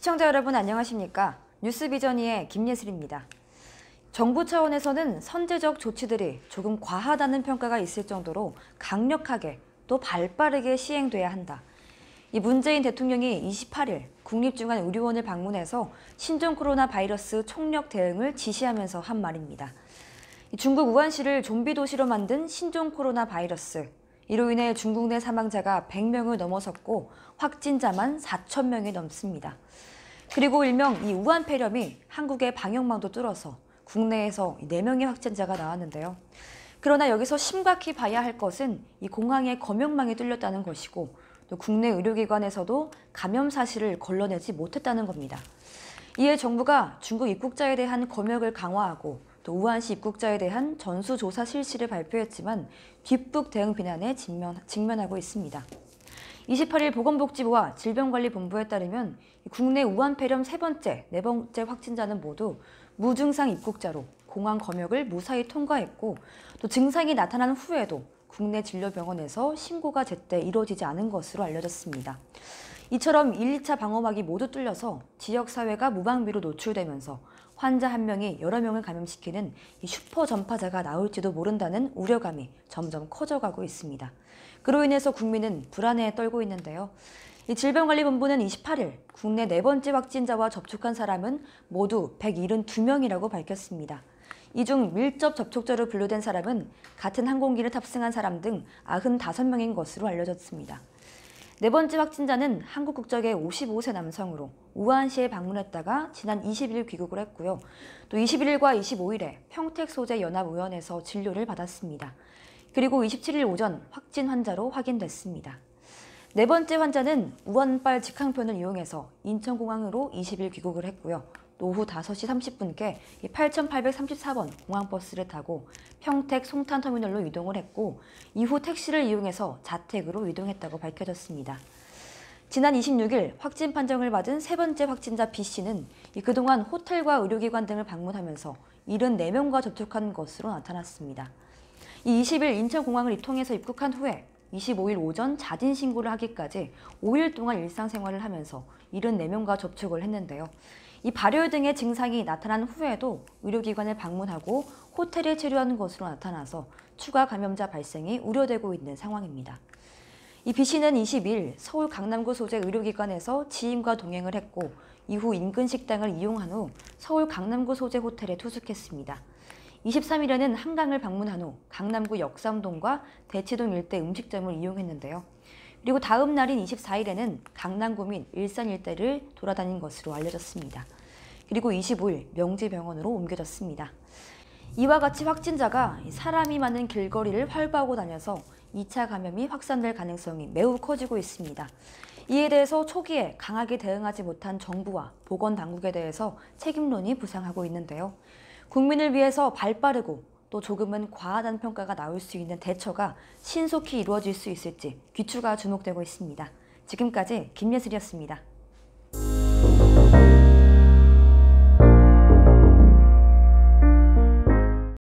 시청자 여러분 안녕하십니까? 뉴스비전이의 김예슬입니다. 정부 차원에서는 선제적 조치들이 조금 과하다는 평가가 있을 정도로 강력하게 또 발빠르게 시행돼야 한다. 이 문재인 대통령이 28일 국립중앙의료원을 방문해서 신종 코로나 바이러스 총력 대응을 지시하면서 한 말입니다. 중국 우한시를 좀비 도시로 만든 신종 코로나 바이러스. 이로 인해 중국 내 사망자가 100명을 넘어섰고 확진자만 4,000명이 넘습니다. 그리고 일명 이 우한 폐렴이 한국의 방역망도 뚫어서 국내에서 4명의 확진자가 나왔는데요. 그러나 여기서 심각히 봐야 할 것은 이 공항의 검역망이 뚫렸다는 것이고 또 국내 의료기관에서도 감염 사실을 걸러내지 못했다는 겁니다. 이에 정부가 중국 입국자에 대한 검역을 강화하고 또 우한시 입국자에 대한 전수조사 실시를 발표했지만 뒷북 대응 비난에 직면하고 있습니다. 28일 보건복지부와 질병관리본부에 따르면 국내 우한 폐렴 3번째, 4번째 확진자는 모두 무증상 입국자로 공항 검역을 무사히 통과했고 또 증상이 나타난 후에도 국내 진료병원에서 신고가 제때 이루어지지 않은 것으로 알려졌습니다. 이처럼 1, 2차 방어막이 모두 뚫려서 지역사회가 무방비로 노출되면서 환자 한 명이 여러 명을 감염시키는 이 슈퍼 전파자가 나올지도 모른다는 우려감이 점점 커져가고 있습니다. 그로 인해서 국민은 불안에 떨고 있는데요. 이 질병관리본부는 28일 국내 4번째 확진자와 접촉한 사람은 모두 172명이라고 밝혔습니다. 이 중 밀접 접촉자로 분류된 사람은 같은 항공기를 탑승한 사람 등 95명인 것으로 알려졌습니다. 4번째 확진자는 한국 국적의 55세 남성으로 우한시에 방문했다가 지난 20일 귀국을 했고요. 또 21일과 25일에 평택 소재 연합의원에서 진료를 받았습니다. 그리고 27일 오전 확진 환자로 확인됐습니다. 4번째 환자는 우한발 직항편을 이용해서 인천공항으로 20일 귀국을 했고요. 또 오후 5시 30분께 8834번 공항버스를 타고 평택 송탄터미널로 이동을 했고 이후 택시를 이용해서 자택으로 이동했다고 밝혀졌습니다. 지난 26일 확진 판정을 받은 3번째 확진자 B씨는 그동안 호텔과 의료기관 등을 방문하면서 74명과 접촉한 것으로 나타났습니다. 20일 인천공항을 이통해서 입국한 후에 25일 오전 자진 신고를 하기까지 5일 동안 일상생활을 하면서 74명과 접촉을 했는데요. 이 발열 등의 증상이 나타난 후에도 의료기관을 방문하고 호텔에 체류하는 것으로 나타나서 추가 감염자 발생이 우려되고 있는 상황입니다. 이 B씨는 20일 서울 강남구 소재 의료기관에서 지인과 동행을 했고 이후 인근 식당을 이용한 후 서울 강남구 소재 호텔에 투숙했습니다. 23일에는 한강을 방문한 후 강남구 역삼동과 대치동 일대 음식점을 이용했는데요. 그리고 다음 날인 24일에는 강남구 및 일산 일대를 돌아다닌 것으로 알려졌습니다. 그리고 25일 명지병원으로 옮겨졌습니다. 이와 같이 확진자가 사람이 많은 길거리를 활보하고 다녀서 2차 감염이 확산될 가능성이 매우 커지고 있습니다. 이에 대해서 초기에 강하게 대응하지 못한 정부와 보건당국에 대해서 책임론이 부상하고 있는데요. 국민을 위해서 발빠르고 또 조금은 과하다는 평가가 나올 수 있는 대처가 신속히 이루어질 수 있을지 귀추가 주목되고 있습니다. 지금까지 김예슬이었습니다.